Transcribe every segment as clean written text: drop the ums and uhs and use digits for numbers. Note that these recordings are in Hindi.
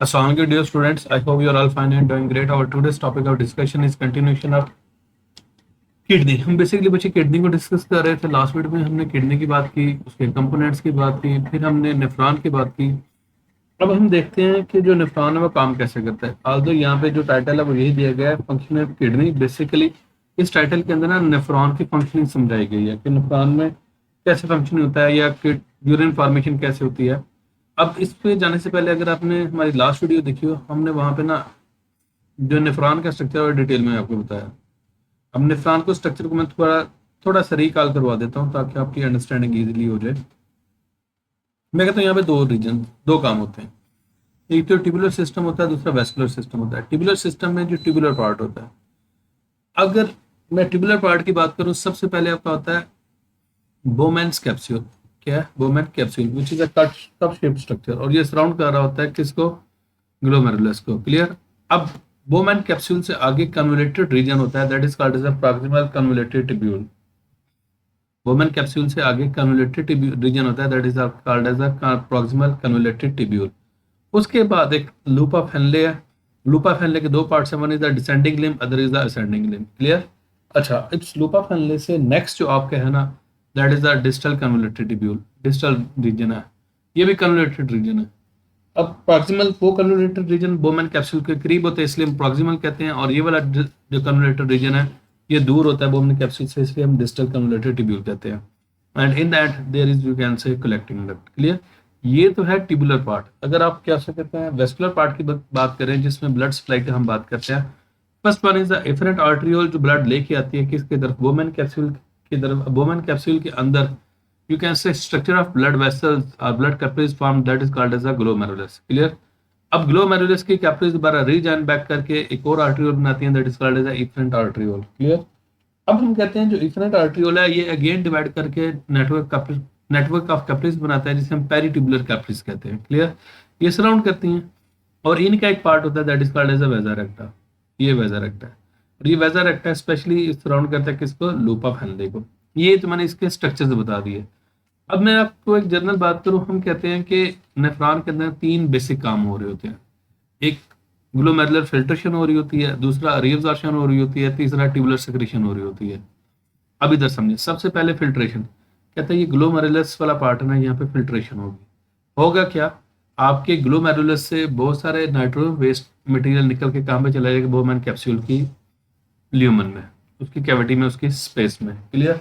Assalamualaikum dear students. I hope you are all fine and doing great. Our today's topic of discussion is continuation of kidney. हम बेसिकली बच्चे किडनी को डिस्कस कर रहे थे। लास्ट वीडियो में हमने किडनी की बात की, उसके कंपोनेंट्स की बात की, फिर हमने नेफ्रॉन की बात की। अब हम देखते हैं कि जो नेफ्रॉन है वो काम कैसे करता है। ऑल्दो यहाँ पे जो टाइटल है वो यही दिया गया है, फंक्शन ऑफ किडनी। बेसिकली इस टाइटल के अंदर ना नेफ्रॉन की फंक्शनिंग समझाई गई है कि नेफ्रॉन में कैसे फंक्शन होता है या यूरिन फॉर्मेशन कैसे होती है। अब इस पे जाने से पहले अगर आपने हमारी लास्ट वीडियो देखी हो, हमने वहां पे ना जो नेफ्रॉन का स्ट्रक्चर और डिटेल में आपको बताया। अब नेफ्रॉन को स्ट्रक्चर को मैं थोड़ा थोड़ा सा रिकॉल करवा देता हूँ ताकि आपकी अंडरस्टैंडिंग इजीली हो जाए। मैं कहता हूँ यहाँ पे दो काम होते हैं। एक तो ट्यूबुलर सिस्टम होता है, दूसरा वेस्कुलर सिस्टम होता है। ट्यूबुलर सिस्टम में जो ट्यूबुलर पार्ट होता है, अगर मैं ट्यूबुलर पार्ट की बात करूँ, सबसे पहले आपका होता है बोमेन्स कैप्सूल। क्या है? Bowman capsule which is a cup shaped structure, और ये सराउंड कर रहा होता है किसको? ग्लोमेरुलस को। क्लियर? अब बोमेन कैप्सूल से आगे कन्वोल्यूटेड रीजन होता है, that is called as a proximal convoluted tubule. Bowman capsule से आगे कन्वोल्यूटेड रीजन होता है, that is called as a proximal convoluted tubule. उसके बाद एक लूपा फेनले है। लूपा फेनले के दो पार्ट्स हैं, one is the descending limb, other is the ascending limb. Clear? अच्छा, इस लूपा फेनले से नेक्स्ट जो आपके है ना, that is the distal convoluted tubule. Distal region है, ये भी कन्वोल्यूटेड रीजन है। अब प्रॉक्सिमल वो कन्वोल्यूटेड रीजन बोमेन कैप्सूल के करीब होते हैं, इसलिए हम प्रॉक्सिमल कहते हैं, और ये वाला जो कन्वोल्यूटेड रीजन है ये दूर होता है बोमेन कैप्सूल से, इसलिए हम डिस्टल कन्वोल्यूटेड ट्यूब्यूल कहते हैं। And in that there is, you can say, collecting duct. Clear? ये तो है ट्यूबुलर पार्ट। अगर आप क्या से कहते हैं वेस्कुलर पार्ट की बात करें, जिसमें ब्लड सप्लाई की हम बात करते हैं, first one is the afferent arteriole, जो ब्लड लेके आती है किसकी तरफ? वोमेन कैप्सूल की तरफ। वोमेन कैप्सूल के अंदर you can say structure of blood vessels और blood capillaries form, that is called as a glomerulus. Clear? अब ग्लोमेरुलस की कैपिलरीज दोबारा रीजॉइन बैक करके एक और आर्टरियोल बनाती हैं, that is called as a efferent arteriole. Clear? अब हम कहते हैं जो इफरेंट आर्टरियोल है ये अगेन डिवाइड करके नेटवर्क ऑफ कैपिलरीज बनाता है, जिसे हम पेरिट्यूबुलर कैपिलरीज कहते हैं। क्लियर? ये सराउंड करती हैं, और इनका एक पार्ट होता है that is called as a vasa recta. ये वेजा रेक्टा है, और ये वेजा रेक्टा स्पेशली सराउंड करता है किसको? लूपा फैनले को। ये तो मैंने इसके स्ट्रक्चर्स बता दिए। अब मैं आपको एक जनरल बात करूं, हम कहते हैं कि नेफ्रॉन के अंदर तीन बेसिक काम हो रहे होते हैं। एक ग्लोमेरुलर फिल्ट्रेशन हो रही होती है, दूसरा रीअब्जॉर्प्शन हो रही होती है, तीसरा ट्यूबुलर सेक्रेशन हो रही होती है। अब इधर समझिए, सबसे पहले फिल्ट्रेशन। कहते हैं ये ग्लोमेरुलस वाला पार्ट है ना, यहाँ पे फिल्ट्रेशन होगी। होगा क्या? आपके ग्लोमेरुलस से बहुत सारे नाइट्रो वेस्ट मटेरियल निकल के कहाँ पे चला जाएगा? बोमेन कैप्सूल की ल्यूमन में, उसकी कैविटी में, उसकी स्पेस में। क्लियर?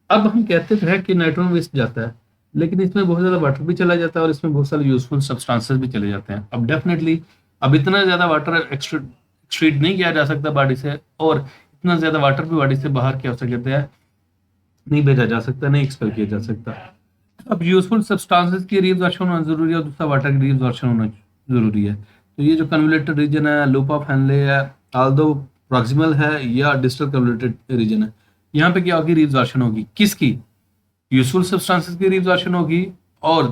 अब हम कहते तो हैं कि नाइट्रोजन वेस्ट जाता है, लेकिन इसमें बहुत ज्यादा वाटर भी चला जाता है, और इसमें बहुत सारे यूजफुल सब्सटेंसेस भी चले जाते हैं। अब डेफिनेटली अब इतना ज्यादा वाटर एक्सट्रीट नहीं किया जा सकता बॉडी से, और इतना ज्यादा वाटर भी बॉडी से बाहर क्या हो सकता है, नहीं भेजा जा सकता, नहीं एक्सपेल किया जा सकता। अब यूजफुल सब्सटेंसेस की रीअब्जॉर्प्शन होना जरूरी है, और दूसरा वाटर की रीअब्जॉर्प्शन होना जरूरी है। तो ये जो कन्वोल्यूटेड रीजन है, लूप ऑफ हेनले है, ऑल्दो प्रॉक्सिमल है या डिस्टल कन्वोल्यूटेड रीजन है, यहाँ पे क्या होगी? रीअब्जॉर्प्शन होगी किसकी? यूजफुल सब्सटेंसेस की रीअब्जॉर्प्शन होगी, और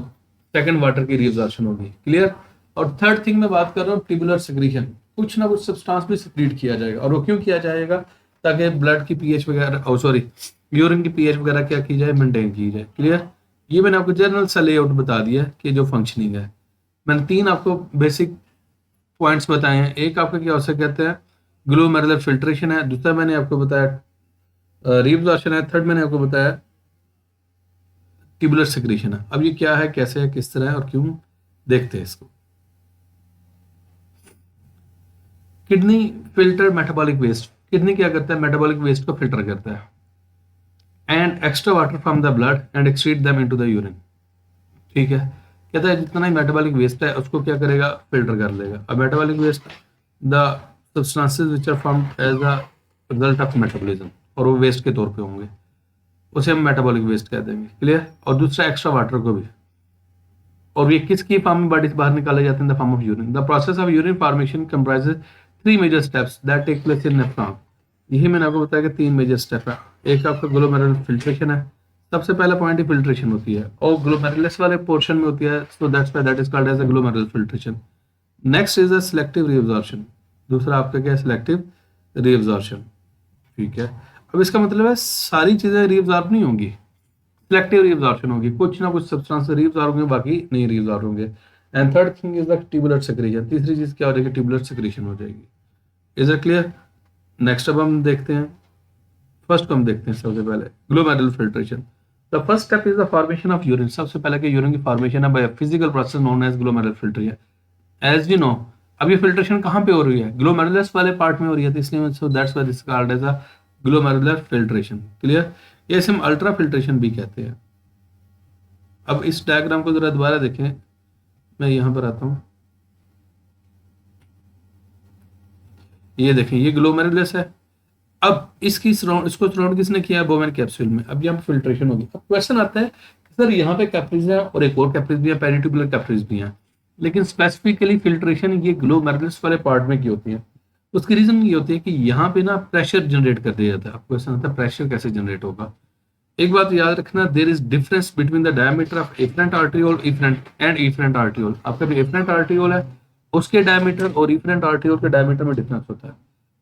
सेकंड वाटर की रीअब्जॉर्प्शन होगी। क्लियर? और थर्ड थिंग मैं बात कर रहा हूँ ट्यूबुलर सेक्रेशन। कुछ ना कुछ सब्सटेंस भी सेक्रेट किया जाएगा, और वो क्यों किया जाएगा? ताकि ब्लड की पीएच वगैरह, ओ सॉरी, यूरिन की पीएच वगैरह क्या की जाए? मेंटेन की जाए। क्लियर? ये मैंने आपको जनरल सा लेआउट बता दिया कि जो फंक्शनिंग है। मैंने तीन आपको बेसिक पॉइंट्स बताए हैं। एक आपका क्या हो सकता कहते हैं ग्लोमेरुलर फिल्ट्रेशन है, दूसरा मैंने आपको बताया रीअब्जॉर्प्शन है, थर्ड मैंने आपको बताया ट्यूबुलर सेक्रेशन है। अब ये क्या है, कैसे है, किस तरह है और क्यों, देखते हैं इसको। Kidney filter metabolic waste. Kidney क्या करता है? मेटाबॉलिक वेस्ट को फिल्टर करता है, and extra water from the blood and excrete them into the urine. ठीक है? कहता है जितना ही मेटाबॉलिक वेस्ट है उसको क्या करेगा? फिल्टर कर लेगा। अब metabolic waste, the substances which are formed as a result of metabolism, और वो वेस्ट के तौर पे होंगे, उसे हम मेटाबॉलिक वेस्ट कह देंगे। क्लियर? और दूसरा एक्स्ट्रा वाटर को भी, और ये किसकी फॉर्म में बॉडी से बाहर निकाले जाते हैं? The form of urine. The process of urine formation comprises three major steps that take place in nephron. यही मैंने आपको बताया कि तीन मेजर स्टेप है। एक आपका ग्लोमेरुलर फिल्ट्रेशन है, सबसे पहला पॉइंट ही फिल्ट्रेशन होती है, और ग्लोमेरुलस वाले पोर्शन में होती है, so that's why that is called as a glomerular filtration. Next is a selective reabsorption. दूसरा आपका क्या है? Selective reabsorption. ठीक है? अब इसका मतलब है सारी चीजें रीअब्जॉर्ब नहीं होंगी, सिलेक्टिव रीअब्जॉर्प्शन होगी। कुछ ना कुछ सब्सटेंस रीअब्जॉर्ब होंगे, बाकी नहीं रीअब्जॉर्ब होंगे। And third thing is the tubular secretion, तीसरी चीज क्या हो जाएगी, ट्यूबुलर सेक्रेशन हो जाएगी। Is it clear? नेक्स्ट अब हम देखते हैं, फर्स्ट को हम देखते हैं सबसे पहले glomerular filtration. The first step is the formation of urine, सबसे पहले कि यूरिन की फॉर्मेशन है by physical process known as glomerular filtration. As we know, अब ये फिल्ट्रेशन कहाँ पे हो रही है, ग्लोमेरुलस वाले पार्ट में हो रही है, तो इसलिए so that's why this called as a glomerular filtration. Clear? ये इसे हम अल्ट्रा फिल्ट्रेशन भी कहते हैं। अब इस डायग्राम को जरा दोबारा देखें, मैं यहाँ पर आता हूँ, ये देखें ये ग्लोमेरुलस है। अब इसको सराउंड किसने किया है, बोवेन कैप्सूल में। अब यहाँ फिल्ट्रेशन होगी। अब क्वेश्चन आता है सर यहाँ पे कैप्रीज है और एक और कैप्रीज भी है, पेरिट्यूबुलर कैप्रीज भी है, लेकिन स्पेसिफिकली फिल्ट्रेशन ये ग्लोमेरुलस वाले पार्ट में की होती है। उसकी रीजन ये होती है कि यहाँ पे ना प्रेशर जनरेट कर दिया जाता है। अब क्वेश्चन आता है प्रेशर कैसे जनरेट होगा। एक बात याद रखना, there is difference between the diameter of afferent arteriole and efferent arteriole. आपका जो एफरेंट आर्टियोल है उसके डायमीटर और इफरेंट आर्टियोल के डायमीटर में डिफरेंस होता है।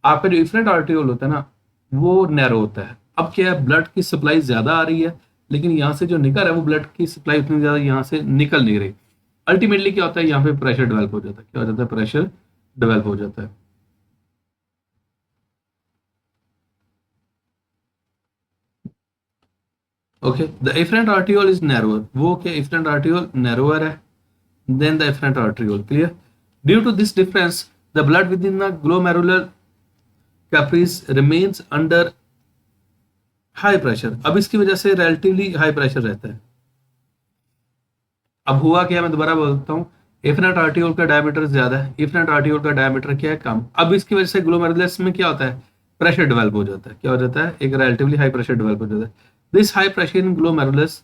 आपका जो इफरेंट आर्टियोल होता है ना वो नैरो होता है। अब क्या है, ब्लड की सप्लाई ज्यादा आ रही है, लेकिन यहाँ से जो निकल है वो ब्लड की सप्लाई उतनी ज्यादा यहाँ से निकल नहीं रही। अल्टीमेटली क्या होता है, यहाँ पे प्रेशर डेवलप हो जाता है। क्या हो जाता है, प्रेशर डेवलप हो जाता है। Okay, the efferent arteriole is narrower, वो क्या एफरेंट आर्टियोल नैरोअर है than the efferent arteriole. Clear? Due to this difference the blood within the glomerular capillaries remains under high pressure. अब इसकी वजह से रिलेटिवली हाई प्रेशर रहता है। अब हुआ क्या, मैं दोबारा बोलता हूँ, एफरेंट आर्टियोल का डायमीटर ज्यादा है, इफरेंट आर्टियोल का डायमीटर क्या है, कम। अब इसकी वजह से ग्लोमेरुलस में क्या होता है, प्रेशर डेवलप हो जाता है। क्या हो जाता है, एक रिलेटिवली हाई प्रेशर डेवलप हो जाता है। This high pressure in glomerulus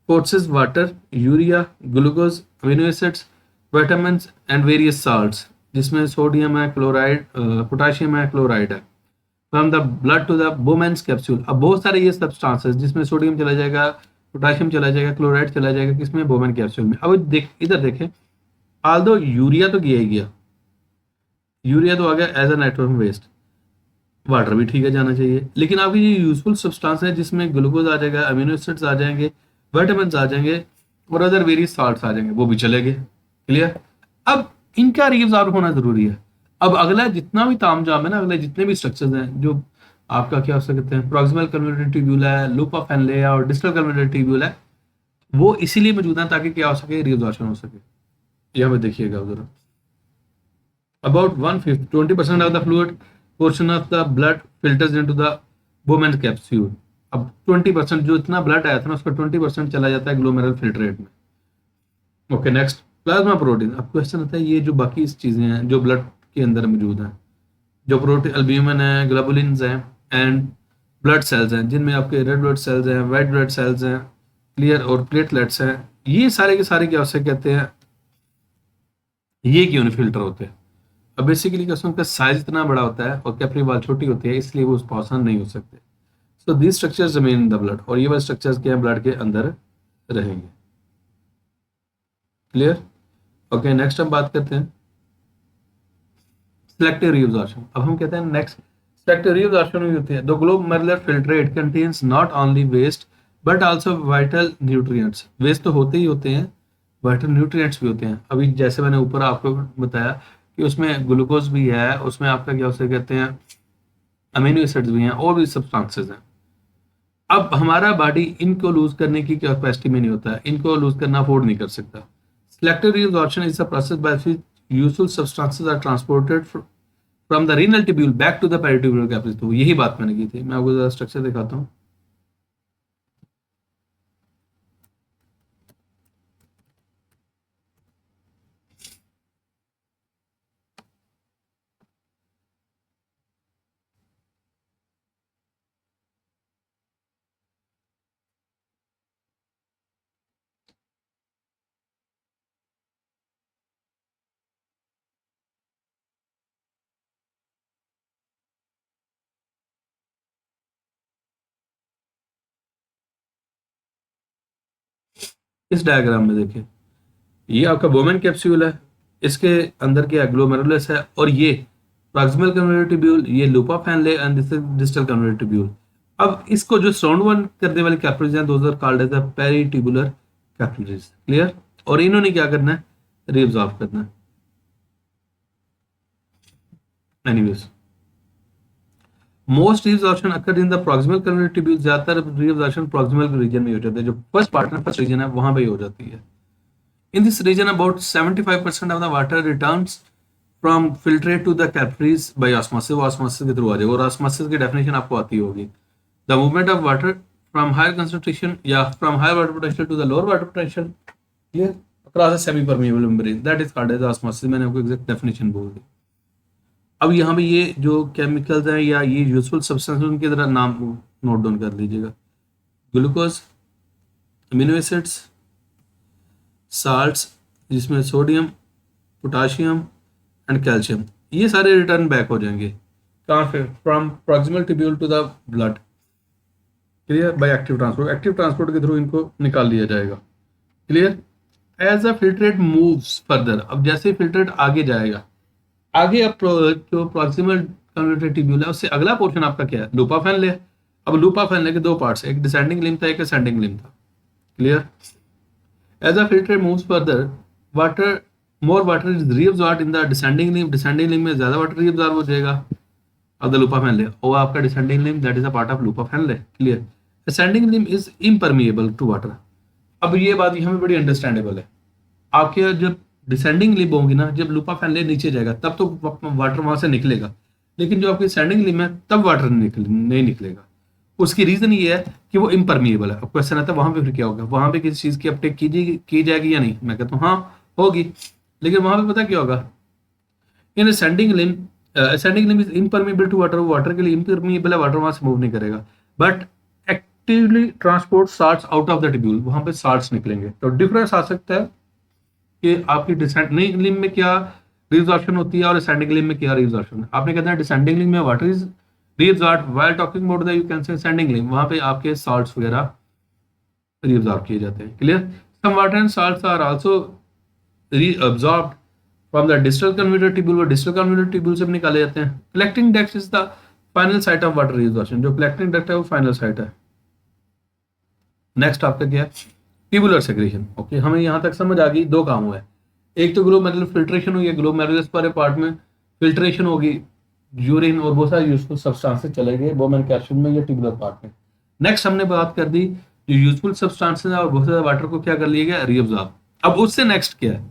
forces water, urea, glucose, amino acids, vitamin and various salts, जिसमें सोडियम है, क्लोराइड, पोटाशियम है, क्लोराइड है, from the blood to the Bowman's capsule. अब बहुत सारे ये सब्सटेंसेस जिसमें सोडियम चला जाएगा, पोटाशियम चला जाएगा, क्लोराइड चला जाएगा, किसमें, बोमेन कैप्सूल में। अब इधर देखें, आल्दो यूरिया तो गया ही गया, यूरिया तो आ गया as a nitrogen waste, water भी ठीक है जाना चाहिए, लेकिन आपकी ये यूजफुल सब्सटेंस है जिसमें ग्लूकोज आ जाएगा, अमीनो एसिड्स आ जाएंगे, विटामिन आ जाएंगे और अदर वेरियस साल्ट्स आ जाएंगे, वो भी चले गए। क्लियर? अब इनका रीअब्सॉर्ब होना जरूरी है। अब अगला जितना भी तामझाम है ना, अगले जितने भी स्ट्रक्चर्स हैं, जो आपका क्या हो सकते हैं, प्रॉक्सिमल कन्वर्टेड ट्यूब्यूल है, लूप ऑफ हेनले है और डिस्टल कन्वर्टेड ट्यूब्यूल है, वो इसीलिए मौजूद है ताकि क्या हो सके, रीअब्सॉर्प्शन हो सके। यहाँ पे देखिएगा जरा, about 1/5 20% of the fluid portion of the blood filters into the Bowman capsule। अब 20% जो इतना ब्लड आया था ना उसका 20% चला जाता है ग्लोमेरुलर फिल्ट्रेट में। Okay, next, plasma protein. अब क्वेश्चन आता है ये जो बाकी इस चीजें हैं जो ब्लड के अंदर मौजूद हैं, जो प्रोटीन, अल्ब्यूमिन है, ग्लोबुलिन्स हैं एंड ब्लड सेल्स हैं, जिनमें आपके रेड ब्लड सेल्स हैं, वाइट ब्लड सेल्स हैं, क्लियर, और प्लेटलेट्स हैं, ये सारे के सारे क्या हो सकते कहते हैं, ये क्यों नहीं फिल्टर होते। अब बेसिकली क्या उनका साइज इतना बड़ा होता है और कैपरी वाल छोटी होती है, इसलिए वो उस पासन नहीं हो सकते। So these structures remain in the blood, और ये वाले स्ट्रक्चर्स क्या है, ब्लड के अंदर रहेंगे। क्लियर? ओके, नेक्स्ट हम बात करते हैं सिलेक्टिव रीअब्जॉर्प्शन। अब हम कहते हैं नेक्स्ट सिलेक्टिव रीअब्जॉर्प्शन भी होती है। The glomerular filtrate contains not only waste but also vital nutrients. Waste तो होते ही होते हैं, वाइटल न्यूट्रिएंट्स भी होते हैं। अभी जैसे मैंने ऊपर आपको बताया कि उसमें ग्लूकोज भी है, उसमें आपका क्या उसे कहते हैं, अमीनो एसिड्स भी हैं और भी सब्सटेंसेस हैं। अब हमारा बॉडी इनको लूज करने की कैपेसिटी में नहीं होता है, इनको लूज करना अफोर्ड नहीं कर सकता। Selective reabsorption is a process by which useful substances are transported from the renal tubule back to the peritubular capsule. तो यही बात मैंने की थी, मैं आपको जरा स्ट्रक्चर दिखाता हूँ। इस डायग्राम में देखिए, ये आपका बोमेन कैप्सूल है, इसके अंदर क्या ग्लोमेरुलस है, और ये प्रॉक्सिमल कन्वर्टेड ट्यूब्यूल, ये loop of Henle and this is distal converted tubule. अब इसको जो सराउंड वन करने वाले कैपिलरीज हैं, those are called as the peritubular capillaries. Clear? और इन्होंने क्या करना है, रीअब्जॉर्ब करना है। Anyways, most reabsorption occur in the proximal converted tubule, ज्यादातर रीअब्जॉर्प्शन प्रॉक्सिमल रीजन में हो जाता है, जो फर्स्ट पार्टनर फर्स्ट रीजन है वहां पे ही हो जाती है। In this region about 75% of the water returns from filtrate to the capillaries by osmosis, वो ऑस्मोसिस के थ्रू आ जाएगा, और ऑस्मोसिस की डेफिनेशन आपको आती होगी, the movement of water from higher concentration या from higher water potential to the lower water potential, clear, across a semi permeable membrane, that is called as osmosis. मैंने आपको एग्जैक्ट डेफिनेशन बोल दी। अब यहाँ पे ये जो केमिकल्स हैं या ये यूजफुल सब्सटेंस उनके जरा नाम नोट डाउन कर लीजिएगा। ग्लूकोज, अमीनो एसिड्स, साल्ट्स जिसमें सोडियम, पोटाशियम एंड कैल्शियम, ये सारे रिटर्न बैक हो जाएंगे कहाँ से, from proximal tubule to the blood, clear, by active transport, active transport के थ्रू इनको निकाल लिया जाएगा, clear. As a filtrate moves further, अब जैसे फिल्ट्रेट आगे जाएगा, आगे अब जो प्रॉक्सिमल कन्वर्टेड ट्यूब्यूल है उससे अगला पोर्शन आपका क्या है, लूपा फैनले। अब लूपा फैनले के दो पार्ट्स, एक डिसेंडिंग लिम्ब था, एक असेंडिंग लिम्ब था, clear. As the filtrate moves further, water more water is reabsorbed in the descending limb. Descending limb में ज्यादा वाटर reabsorb हो जाएगा of the loop of Henle, और आपका descending limb that is a part of loop of Henle, clear. Ascending limb is impermeable to water. अब ये बात यहाँ पे बड़ी अंडरस्टैंडेबल है, आपके जब डिसेंडिंग लिम्ब होंगी ना, जब लूप ऑफ हैनले नीचे जाएगा तब तो वाटर वहां से निकलेगा, लेकिन जो आपकी सेंडिंग लिम्ब है तब वाटर नहीं निकलेगा। उसकी रीजन ये है कि वो इम्परमिएबल है। अब क्वेश्चन आता है वहां पे फिर क्या होगा, वहां पे किसी चीज की अपटेक की जाएगी या नहीं, मैं कहता हूँ हाँ होगी, लेकिन वहां पे पता क्या होगा, in ascending limb is impermeable to water, water के लिए इम्परमिएबल है, वाटर वहां से मूव नहीं करेगा, but actively transport salts out of the tubule, वहां पे साल्ट्स निकलेंगे। तो डिफरेंस आ सकता है कि आपकी डिसेंडिंग लिम्ब में क्या रिअब्जॉर्प्शन होती है और असेंडिंग लिम्ब में क्या रिअब्जॉर्प्शन है। आपने कहते हैं डिसेंडिंग लिम्ब में water is reabsorbed, while talking about the you can say ascending limb, वहां पे आपके salts वगैरह reabsorb किए जाते हैं, clear। some water and salts are also reabsorbed from the distal convoluted tubule, वो distal convoluted tubule से भी निकाले जाते हैं। collecting duct is the final site of water reabsorption, जो collecting duct है वो final site है। next आपका क्या है, tubular secretion, ओके हमें यहाँ तक समझ आ गई, दो काम हुआ है, एक तो ग्लोमेरुलर फिल्ट्रेशन हुई है, ग्लोमेरुलस वाले पार्ट में फिल्ट्रेशन होगी, यूरिन और बहुत सारे यूजफुल सब्सटेंसेस चले गए बोमेन कैप्सूल में या ट्यूबुलर पार्ट में। नेक्स्ट हमने बात कर दी जो यूजफुल सब्सटेंसेस है और बहुत सारे वाटर को क्या कर लिया गया, रीअब्सॉर्ब। अब उससे नेक्स्ट क्या है,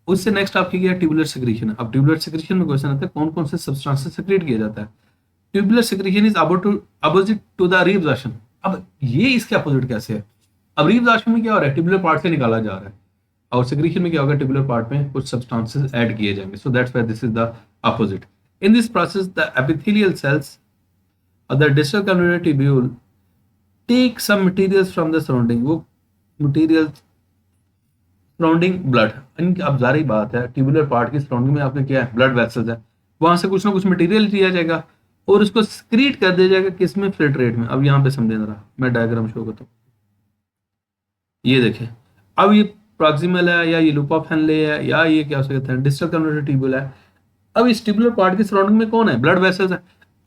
उससे नेक्स्ट आपकी क्या है, ट्यूबुलर सेक्रेशन। अब ट्यूबुलर सेक्रेशन में क्वेश्चन आता है कौन कौन से सब्सटेंसेस सेक्रेट किया जाता है। Tubular secretion is opposite to the reabsorption. अब ये इसके अपोजिट कैसे है, अब रीअब्सॉर्प्शन में क्या हो रहा है, ट्यूबुलर पार्ट से निकाला जा रहा है, और सेक्रेशन में क्या होगा, ट्यूबुलर पार्ट में कुछ सब्सटेंसेस ऐड किए जाएंगे, सो that's why this is the opposite. In this process, the epithelial cells of the distal convoluted tubule take some materials from the surrounding, वो materials surrounding blood, इनकी अब जारी बात है ट्यूबुलर पार्ट की सराउंडिंग में आपने क्या है, ब्लड वेसल्स है, वहां से कुछ ना कुछ मटेरियल लिया जाएगा और उसको सक्रीट कर दिया जाएगा किसमें, फिल्ट्रेट में। अब यहाँ पे समझे जरा, मैं डायग्राम शो करता हूँ, ये देखें, अब ये प्रॉक्सिमल है या ये लूप ऑफ हैनले है या ये क्या हो सकता है, डिस्टल कन्वर्टेड ट्यूबुल है। अब इस ट्यूबुलर पार्ट की सराउंडिंग में कौन है, ब्लड वेसल्स है।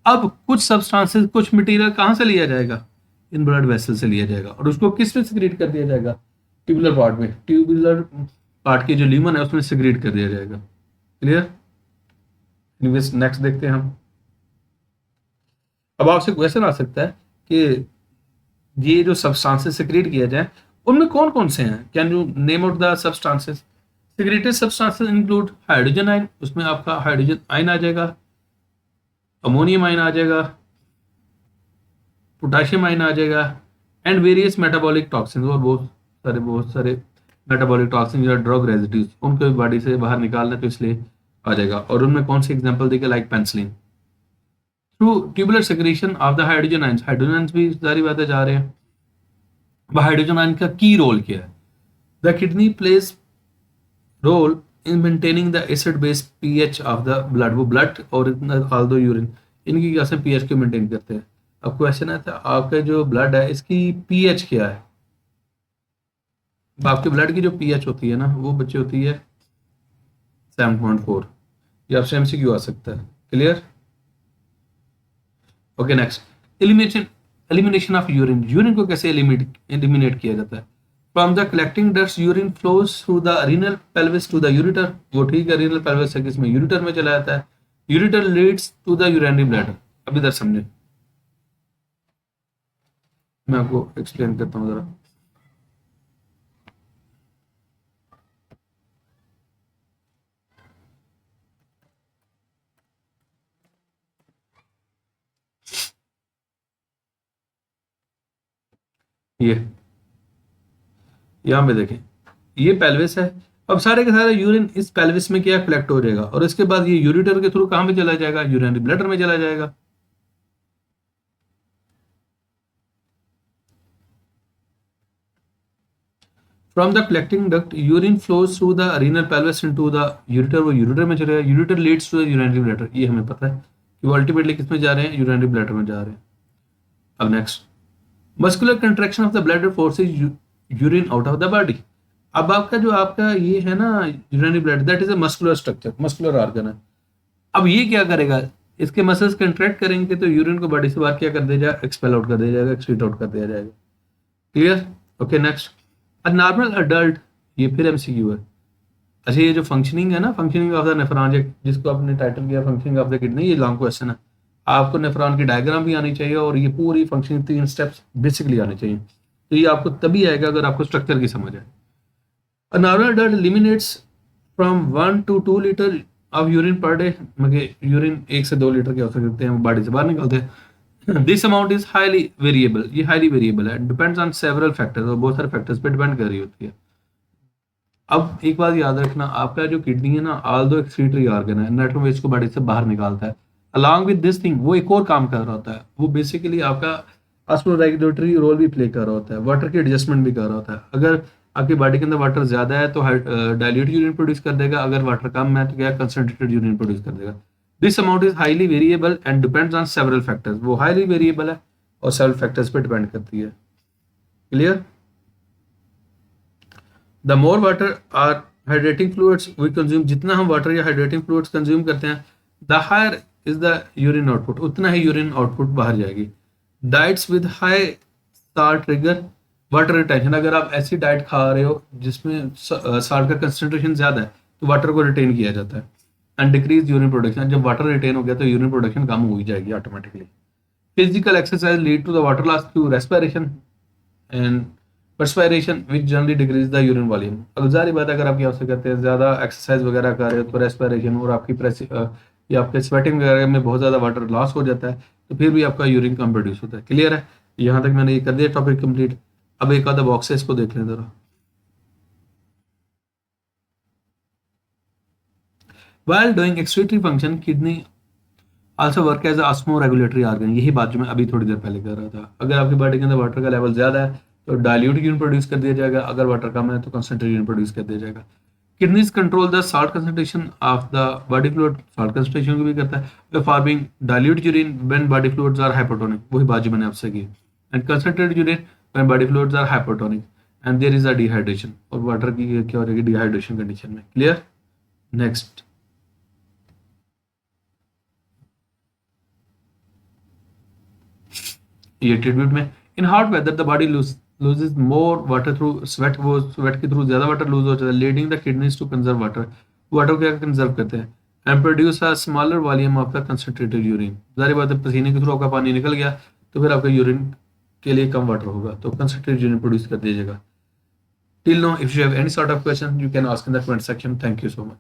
अब कुछ सब्सटेंसेस कुछ मटेरियल कहां से लिया जाएगा, इन ब्लड वेसल से लिया जाएगा और उसको किस में सिक्रीट कर दिया जाएगा, ट्यूबुलर पार्ट में, ट्यूबुलर पार्ट की जो ल्यूमन है उसमें सिक्रीट कर दिया जाएगा, क्लियर। नेक्स्ट देखते हैं हम। अब आपसे क्वेश्चन आ सकता है कि ये जो सब्सटेंसेस सिक्रीट किया जाए उनमें कौन कौन से हैं, can you name out the substances. Secreted substances include hydrogen ion, उसमें आपका हाइड्रोजन आयन आ जाएगा, अमोनियम आयन आ जाएगा, पोटाशियम आयन आ जाएगा, एंड वेरियस मेटाबॉलिक टॉक्सिन्स, और बहुत सारे मेटाबॉलिक टॉक्सिन या ड्रग रेजिड्यूज उनको बॉडी से बाहर निकालना तो इसलिए आ जाएगा। और उनमें कौन सी एग्जांपल देखिए, like penicillin. Through tubular secretion of the hydrogen ions, hydrogen ions भी सारी बातें जा रहे हैं। हाइड्रोजन आयन का की रोल क्या है, the kidney plays role in maintaining the acid base pH of the blood, वो ब्लड और ऑल्दो यूरिन इनकी कैसे पीएच को मेंटेन करते हैं। अब क्वेश्चन है था आपका जो ब्लड है इसकी पीएच क्या है, आपके ब्लड की जो पीएच होती है ना वो बच्चे होती है 7.4, ये आपसे एमसीक्यू आ सकता है, clear. Okay next, elimination of urine, urine को कैसे एलिमिनेट किया जाता है। From the collecting duct urine flows through the renal pelvis to the ureter, वो ठीक है, रीनल पेल्विस है किसमें, यूरिटर में चला जाता है, ureter leads to the urinary bladder. अब इधर समझे, मैं आपको एक्सप्लेन करता हूँ जरा। ये यहाँ पे देखें, ये पेल्विस है। अब सारे के सारे यूरिन इस पेल्विस में क्या कलेक्ट हो जाएगा, और इसके बाद ये यूरिटर के थ्रू कहाँ पे चला जाएगा, यूरिनरी ब्लैडर में चला जाएगा। From the collecting duct urine flows through the renal pelvis into the ureter, वो यूरिटर में चलेगा, ureter leads to the urinary bladder. ये हमें पता है कि वो अल्टीमेटली किस में जा रहे हैं, यूरिनरी ब्लैडर में जा रहे हैं। अब next, muscular contraction of the bladder forces urine out of the body. अब आपका जो आपका ये है ना urinary bladder, that is a muscular structure, muscular organ है। अब ये क्या करेगा, इसके मसल्स कंट्रैक्ट करेंगे तो यूरिन को बॉडी से बाहर क्या कर दिया जाएगा, एक्सपेल आउट कर दिया जाएगा, एक्सक्रीट आउट कर दिया जाएगा। Clear? Okay next, a normal adult, ये फिर एमसीक्यू है। अच्छा, ये जो फंक्शनिंग है ना, फंक्शनिंग ऑफ द नेफ्रॉन, जिसको आपने टाइटल किया फंक्शनिंग ऑफ द किडनी, ये लॉन्ग क्वेश्चन है। आपको नेफ्रॉन की डायग्राम भी आनी चाहिए और ये पूरी फंक्शनिंग 3 स्टेप्स बेसिकली आने चाहिए। तो ये आपको तभी आएगा अगर आपको स्ट्रक्चर की समझ है। A normal adult eliminates from 1 to 2 litre of urine per day, मतलब यूरिन 1 से 2 लीटर के हो सकते हैं, बॉडी से बाहर निकलते हैं। This amount is highly variable, ये हाईली वेरिएबल है, डिपेंड्स ऑन सेवरल फैक्टर्स, और बहुत सारे फैक्टर्स पे डिपेंड कर रही होती है। अब एक बात याद रखना, आपका जो किडनी है ना, आल्दो एक्सक्रीटरी ऑर्गन है, नाइट्रोजन वेस्ट को बॉडी से बाहर निकालता है। अलॉन्ग विद दिस थिंग वो एक और काम कर रहा होता है, वो बेसिकली आपका ऑस्मोरेगुलेटरी रोल भी प्ले कर रहा होता है, वाटर की एडजस्टमेंट भी कर रहा होता है। अगर आपकी बॉडी के अंदर वाटर ज्यादा है तो डाइल्यूट यूरिन प्रोड्यूस कर देगा, अगर वाटर कम है तो क्या कंसंट्रेटेड यूरिन प्रोड्यूस कर देगा। This amount is highly variable and depends on several factors, वो हाईली वेरिएबल है और सेवरल फैक्टर्स पे डिपेंड करती है। Clear? The more water or hydrating fluids we consume, जितना हम वाटर या हाइड्रेटिंग फ्लूइड्स कंज्यूम करते हैं, the higher is the urine output, उतना ही यूरिन आउटपुट बाहर जाएगी। Diets with high salt trigger water retention, अगर आप ऐसी डाइट खा रहे हो जिसमें साल्ट का कंसंट्रेशन ज्यादा है तो वाटर को रिटेन किया जाता है। एंड डिक्रीज यूरिन प्रोडक्शन, जब वाटर रिटेन हो गया तो यूरिन प्रोडक्शन कम हो ही जाएगी automatically. Physical exercise lead to the water loss through respiration and perspiration which generally decrease the urine volume. अब जारी बात है, अगर आप क्या से करते हैं, ज्यादा एक्सरसाइज वगैरह कर रहे हो तो रेस्पिरेशन और आपकी प्रेस या आपके स्वेटिंग वगैरह में बहुत ज्यादा वाटर लॉस हो जाता है, तो फिर भी आपका यूरिन कम प्रोड्यूस होता है। क्लियर है? यहाँ तक मैंने ये कर दिया टॉपिक कंप्लीट। अब एक आधा बॉक्स है, इसको देख लें जरा। While doing excretory function, kidney also work as a osmoregulatory organ, यही बात जो मैं अभी थोड़ी देर पहले कर रहा था। अगर आपकी बॉडी के अंदर वाटर का लेवल ज्यादा है तो डाइल्यूट यूरिन प्रोड्यूस कर दिया जाएगा, अगर वाटर कम है तो कंसंट्रेटेड यूरिन प्रोड्यूस कर दिया जाएगा। Kidneys control the salt concentration of the body fluid, salt concentration को भी करता है, forming dilute urine when body fluids are hypotonic, वही बात जो मैंने आपसे की, and concentrated urine when body fluids are hypotonic and there is a dehydration, और वाटर की क्या हो जाएगी, डिहाइड्रेशन कंडीशन में। क्लियर? नेक्स्ट, ये ट्रिब्यूट में, in hot weather the body loses more water through sweat, वो स्वेट के थ्रू ज्यादा वाटर लूज हो जाता है, leading the kidneys to conserve water, water को क्या कंजर्व करते हैं, and produce a smaller volume of the concentrated urine. जारी बात है, पसीने के थ्रू आपका पानी निकल गया तो फिर आपका यूरिन के लिए कम वाटर होगा, तो कंसंट्रेटेड यूरिन प्रोड्यूस कर दीजिएगा। Till now, if you have any sort of question you can ask in the comment section. Thank you so much.